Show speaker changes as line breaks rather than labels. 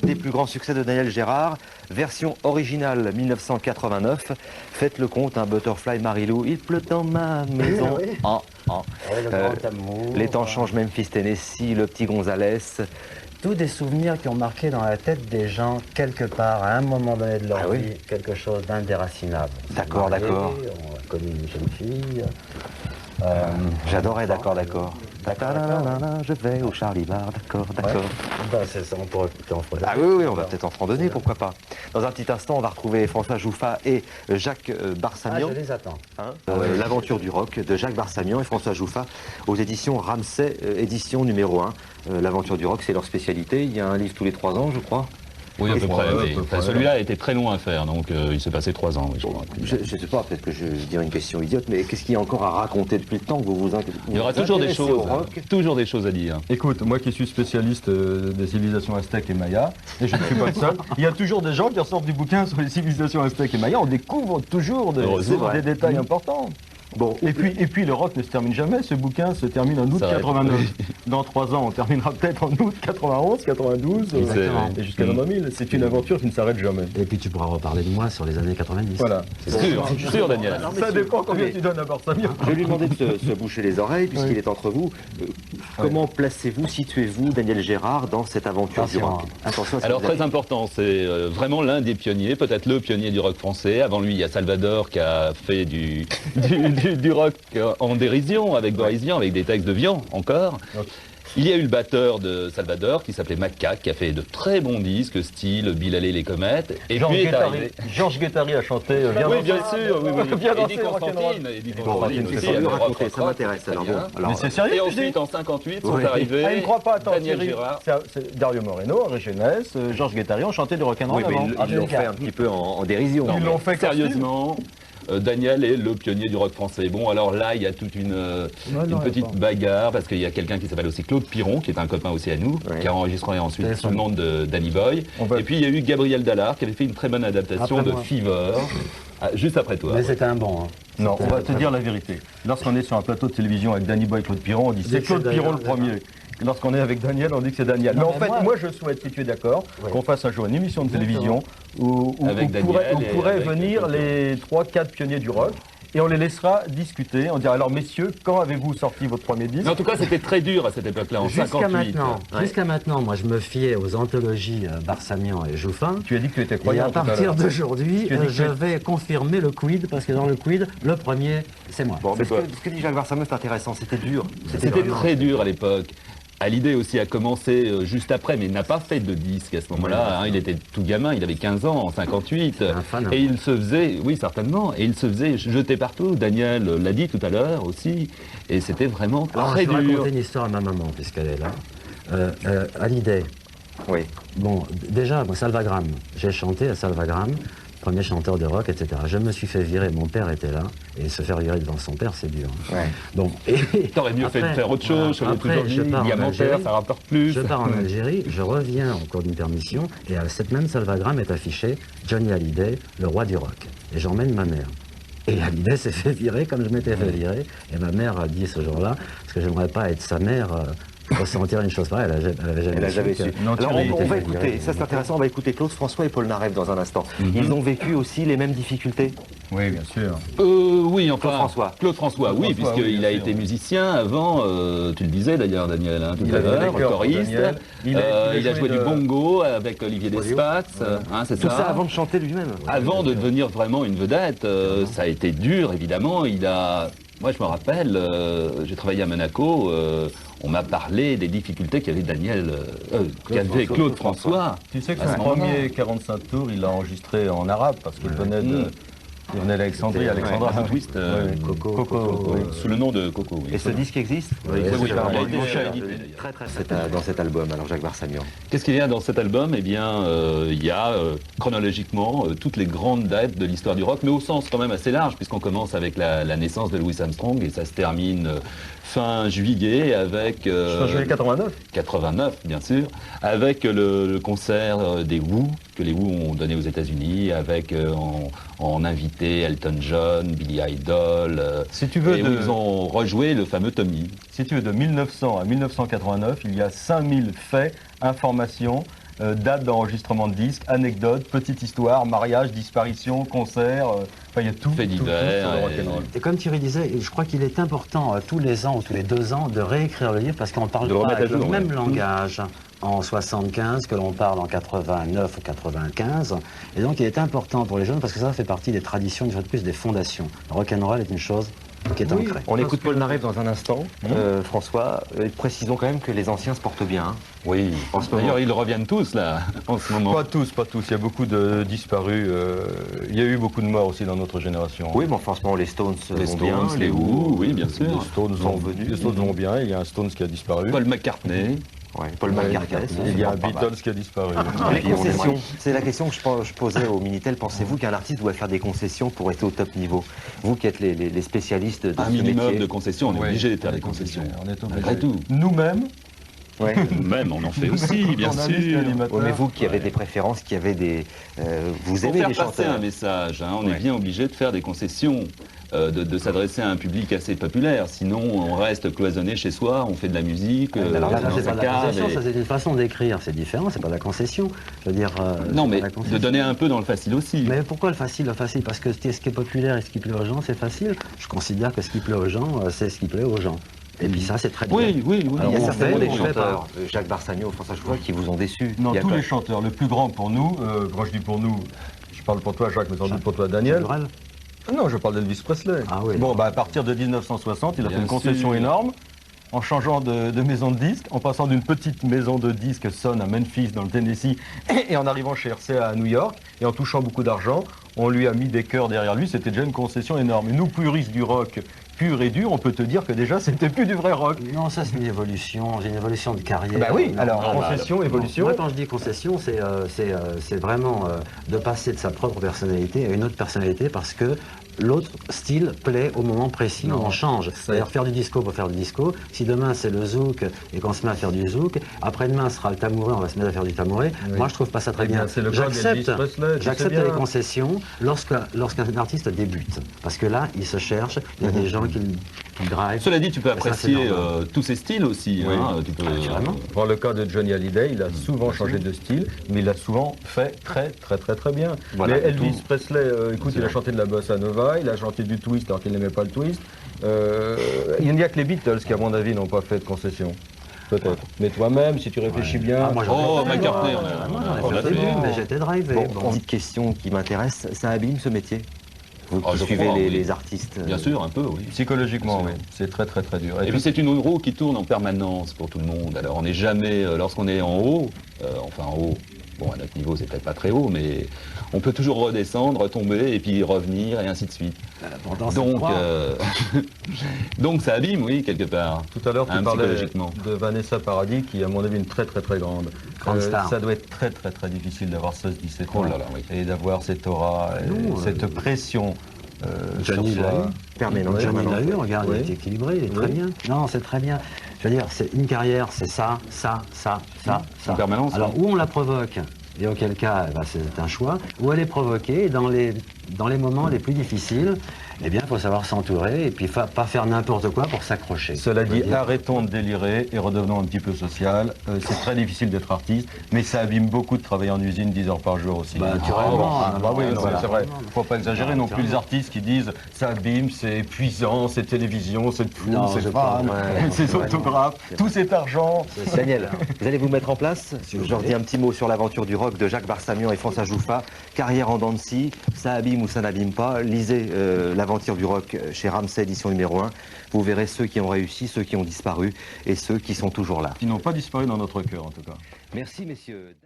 Des plus grands succès de Daniel Gérard, version originale 1989. Faites le compte, un Butterfly Marilou, il pleut dans ma maison.
Oui. Le grand amour.
Les temps changent, Memphis Tennessee, le petit Gonzalez.
Tous des souvenirs qui ont marqué dans la tête des gens, quelque part, à un moment donné de leur
Ah oui.
vie, quelque chose d'indéracinable.
D'accord, d'accord.
On a connu une jeune fille.
J'adorais, d'accord. Je vais au Charlie Bar, d'accord.
C'est ça, on pourrait écouter en français.
Ah oui, on va peut-être en fredonner, pourquoi pas. Dans un petit instant, on va retrouver François Jouffat et Jacques Barsamian.
Je les attends.
L'aventure du rock de Jacques Barsamian et François Jouffat aux éditions Ramsay, édition numéro 1. L'aventure du rock, c'est leur spécialité. Il y a un livre tous les 3 ans, je crois.
Oui, à peu près. Oui. Enfin, celui-là a été très long à faire, donc il s'est passé 3 ans, oui, je crois.
Je ne sais pas, peut-être que je dirais une question idiote, mais qu'est-ce qu'il y a encore à raconter depuis le temps que vous
Il y aura toujours des choses à dire.
Écoute, moi qui suis spécialiste des civilisations aztèques et mayas, et je ne suis pas le seul, il y a toujours des gens qui ressortent du bouquin sur les civilisations aztèques et mayas, on découvre toujours des détails importants. Bon, et puis le rock ne se termine jamais, ce bouquin se termine en août 89. Dans 3 ans, on terminera peut-être en août 91, 92, et jusqu'à l'an 2000. C'est une aventure qui ne s'arrête jamais.
Et puis tu pourras reparler de moi sur les années 90.
Voilà.
C'est sûr, Daniel.
Ça dépend combien tu donnes à Barsamian.
Je vais lui demander de se boucher les oreilles, puisqu'il est entre vous. Comment placez-vous, situez-vous Daniel Gérard dans cette aventure du rock?
Attention. Alors très important, c'est vraiment l'un des pionniers, peut-être le pionnier du rock français. Avant lui, il y a Salvador qui a fait du rock en dérision avec Boris Vian, avec des textes de Vian encore. Il y a eu le batteur de Salvador qui s'appelait Macaque, qui a fait de très bons disques, style Bill Haley les comètes. Et
Georges Guettari a chanté
oui, bien sûr, oui. Eddie Constantine aussi.
Ça m'intéresse alors.
Mais c'est sérieux.
Et ensuite, en 58, sont arrivés
il ne croit pas, attends,
Daniel Gérard.
C'est Dario Moreno, Henri Jeunesse, Georges Guettari ont chanté du rock'n'roll avant.
Ils l'ont fait un petit peu en dérision.
Ils l'ont fait
sérieusement. Daniel est le pionnier du rock français. Bon, alors là, il y a toute une petite bagarre, parce qu'il y a quelqu'un qui s'appelle aussi Claude Piron, qui est un copain aussi à nous, qui a enregistré ensuite sous le nom de Danny Boy. Et puis, il y a eu Gabriel Dallard, qui avait fait une très bonne adaptation de Fever, juste après toi.
Mais c'était un bon.
Non, on va te dire la vérité. Lorsqu'on est sur un plateau de télévision avec Danny Boy et Claude Piron, on dit c'est Claude Piron le premier. Lorsqu'on est avec Daniel, on dit que c'est Daniel. Mais en fait, moi je souhaite, si tu es d'accord, qu'on fasse un jour une émission de télévision où pourraient venir les 3-4 pionniers du rock et on les laissera discuter. On dira alors messieurs, quand avez-vous sorti votre premier disque?
En tout cas, c'était très dur à cette époque-là, en 58.
Jusqu'à maintenant, moi je me fiais aux anthologies Barsamian et Jouffin.
Tu as dit que tu étais croyant.
Et à partir d'aujourd'hui, je vais confirmer le quid, parce que dans le quid, le premier, c'est moi.
Bon, mais ce que dit Jacques Barsamian, c'est intéressant, c'était dur.
C'était très dur à l'époque. Hallyday aussi a commencé juste après, mais il n'a pas fait de disque à ce moment-là. Il était tout gamin, il avait 15 ans en 58. Et il se faisait, oui certainement, et il se faisait jeter partout. Daniel l'a dit tout à l'heure aussi. Et c'était vraiment très dur.
Je vais raconter une histoire à ma maman, puisqu'elle est là. Hallyday.
Oui.
Bon, déjà, moi, Salvagram. J'ai chanté à Salvagram. Premier chanteur de rock, etc. Je me suis fait virer, mon père était là, et se faire virer devant son père, c'est dur.
Ouais.
Bon,
t'aurais mieux fait de faire autre chose, il y a mon père, ça rapporte plus.
Je pars en Algérie, je reviens au cours d'une permission, et à cette même Salvagram est affiché Johnny Hallyday, le roi du rock. Et j'emmène ma mère. Et Hallyday s'est fait virer comme je m'étais fait virer, et ma mère a dit ce jour-là, parce que j'aimerais pas être sa mère... ressentir une chose pareille, elle avait jamais su.
Alors on va écouter, ça c'est intéressant, on va écouter Claude François et Paul Naref dans un instant. Ils ont vécu aussi les mêmes difficultés?
Oui, bien sûr.
Oui, enfin,
Claude François,
oui, puisqu'il a été musicien avant, tu le disais d'ailleurs, Daniel, tout à l'heure, choriste. Il a joué du bongo avec Olivier Despax, c'est ça.
Tout ça avant de chanter lui-même.
Avant de devenir vraiment une vedette, ça a été dur, évidemment. Moi, je me rappelle, j'ai travaillé à Monaco, on m'a parlé des difficultés qu'avait qu'avait Claude François.
Tu sais que son premier 45 tours, il l'a enregistré en arabe parce qu'il venait d'Alexandrie, Alexandra
Twist,
Coco,
sous le nom de Coco.
Et ce disque existe?
Oui, il a été édité
d'ailleurs. Dans cet album, alors Jacques Barsamian.
Qu'est-ce qu'il y a dans cet album? Eh bien, il y a chronologiquement toutes les grandes dates de l'histoire du rock, mais au sens quand même assez large, puisqu'on commence avec la naissance de Louis Armstrong et ça se termine fin juillet avec...
fin juillet 89.
89, bien sûr, avec le concert des Who, que les Who ont donné aux États-Unis, avec en invité Elton John, Billy Idol,
si tu veux,
et où ils ont rejoué le fameux Tommy.
Si tu veux, de 1900 à 1989, il y a 5000 faits, informations, date d'enregistrement de disques, anecdotes, petites histoires, mariage, disparition, concert, enfin il y a tout.
Fait divers,
sur le rock'n'roll.
Et comme Thierry disait, je crois qu'il est important tous les ans ou tous les 2 ans de réécrire le livre parce qu'on parle
De le
pas
remettre à
avec le
jour,
même
ouais.
langage en 75 que l'on parle en 89 ou 95. Et donc il est important pour les jeunes parce que ça fait partie des traditions, une fois de plus des fondations. Le rock'n'roll est une chose qui est ancrée.
On écoute Paul Narev dans un instant. François, précisons quand même que les anciens se portent bien. Hein.
Oui,
En ce moment.
d'ailleurs ils reviennent tous là, en ce moment.
Pas tous, pas tous. Il y a beaucoup de disparus. Il y a eu beaucoup de morts aussi dans notre génération.
Oui, mais enfin, en ce moment, les Stones
Les
vont bien.
Stones, les Who, oui bien sûr.
Les Stones
sont venus.
Les Stones vont bien. Il y a un Stones qui a disparu.
Paul McCartney.
Ouais, Paul McCartney.
Il y a un
pas mal.
Beatles qui a disparu.
Les concessions, c'est la question que je posais au Minitel. Pensez-vous qu'un artiste doit faire des concessions pour rester au top niveau? Vous qui êtes les spécialistes de
Un
ce
minimum
métier.
de concessions, on est
Oui,
obligé de faire
on
des
est
concessions.
obligé, on est obligé.
Malgré tout.
Nous-mêmes,
Ouais.
Même on en fait aussi, bien
journalistes et
sûr.
animateurs.
Ouais, mais vous qui avez des préférences, qui avez des... vous
Pour
aimez
faire
les
passer
chanteurs.
un message, hein, on
Ouais.
est bien obligé de faire des concessions, de s'adresser à un public assez populaire. Sinon, on reste cloisonné chez soi, on fait de la musique,
Alors là,
dans
c'est
sa
pas de la
cave.
concession,
et-
ça c'est une façon d'écrire, c'est différent, c'est pas de la concession. Je veux dire.
Non,
c'est
mais
pas la
de
concession.
donner un peu dans le facile aussi.
Mais pourquoi le facile? Le facile, parce que ce qui est populaire et ce qui plaît aux gens, c'est facile. Je considère que ce qui plaît aux gens, c'est ce qui plaît aux gens. Et puis ça, c'est très bien.
Oui, oui, oui.
Alors,
Il y a
on
certainement
fait,
des
on fait
chanteurs, Jacques Barsagnon, François Choufat, qui vous ont déçu.
non,
Il y a
tous
pas-
les chanteurs, le plus grand pour nous, quand je dis pour nous, je parle pour toi Jacques, mais sans doute pour toi Daniel.
Durel.
Non, je parle d'Elvis Presley.
Ah oui.
Bon, bah, à partir de 1960, il a fait
Bien
une concession
sûr.
énorme en changeant de maison de disques, en passant d'une petite maison de disques Sun à Memphis dans le Tennessee et en arrivant chez RCA à New York et en touchant beaucoup d'argent. On lui a mis des cœurs derrière lui, c'était déjà une concession énorme. Et nous, puristes du rock pur et dur, on peut te dire que déjà c'était plus du vrai rock.
Non, ça c'est une évolution de carrière.
Bah oui,
Non,
alors
non,
concession,
non.
évolution.
Moi quand je dis concession, c'est vraiment de passer de sa propre personnalité à une autre personnalité parce que l'autre style plaît au moment précis où on change. D'ailleurs, faire du disco pour faire du disco. Si demain c'est le zouk et qu'on se met à faire du zouk, après-demain sera le tamouré, on va se mettre à faire du tamouré.
Oui.
Moi je trouve pas ça très
Eh bien,
bien.
c'est le cas d'Elvis Presley, tu sais
J'accepte
bien.
les concessions lorsqu'un artiste débute. Parce que là, il se cherche, il y a des gens qui le drive.
Cela dit, tu peux
Et ça, c'est
apprécier
normal.
tous ces styles aussi.
Oui.
Hein, tu peux,
Naturellement.
Dans le cas de Johnny Hallyday, il a souvent changé de style, mais il a souvent fait très bien.
Voilà,
Mais Elvis
tout.
Presley, écoute, il a chanté de la bossa nova, il a chanté du twist alors qu'il n'aimait pas le twist. Il n'y a que les Beatles qui, à mon avis, n'ont pas fait de concession. Peut-être. Mais toi-même, si tu réfléchis bien...
Ah, moi, j'en ai
Oh,
fait,
McCartney,
moi,
on a-
moi,
on a-
j'en ai
on
fait
a
au début,
fait.
mais j'étais drivé.
Bon,
Bon.
petite question qui m'intéresse, ça abîme ce métier? Vous
Ah,
qui
je
suivez
crois, oui.
les artistes.
Bien sûr, un peu, oui.
Psychologiquement,
Bien
oui.
sûr.
C'est très dur.
Et puis c'est une roue qui tourne en permanence pour tout le monde. Alors on n'est jamais, lorsqu'on est en haut, enfin en haut, bon à notre niveau c'est peut-être pas très haut, mais on peut toujours redescendre, retomber et puis revenir et ainsi de suite.
Pourtant, c'est
Donc,
froid.
donc ça abîme, oui, quelque part.
Tout à l'heure, tu
Hein,
parlais
psychologiquement.
de Vanessa Paradis, qui est à mon avis une très grande.
Grande star.
Ça doit être très difficile d'avoir 16-17 ans
Oh là là, oui.
et d'avoir cette aura, et
Non,
cette pression
Johnny
sur
l'a
soi.
eu.
Permanente,
Johnny
permanente.
l'a eu, regarde,
Oui.
il est équilibré, il est très
Oui.
bien. Non, c'est très bien. Je veux dire, c'est une carrière, c'est ça.
En permanence,
Alors,
oui.
où on la provoque, et auquel cas, eh ben, c'est un choix, où elle est provoquée, et dans les moments les plus difficiles, eh bien, il faut savoir s'entourer, et puis pas faire n'importe quoi pour s'accrocher.
Cela
Je veux
dit,
dire,
arrêtons de délirer et redevenons un petit peu social. C'est très difficile d'être artiste, mais ça abîme beaucoup de travailler en usine 10 heures par jour aussi.
Bah, naturellement.
Bah oui, non,
Voilà.
c'est vrai. Faut pas exagérer non plus. Les
Naturellement.
artistes qui disent ça abîme, c'est épuisant, c'est télévision, c'est fou,
Non,
c'est
je
fan,
pense, ouais,
c'est
c'est
autographes,
vrai.
tout cet argent.
Daniel, vous allez vous mettre en place. Je redis un petit mot sur l'aventure du rock de Jacques Barsamian et François Jouffa. Carrière en dents de scie, ça abîme ou ça n'abîme pas. Lisez l'aventure du rock chez Ramsay, édition numéro 1. Vous verrez ceux qui ont réussi, ceux qui ont disparu et ceux qui sont toujours là.
Qui n'ont pas disparu dans notre cœur en tout cas.
Merci messieurs.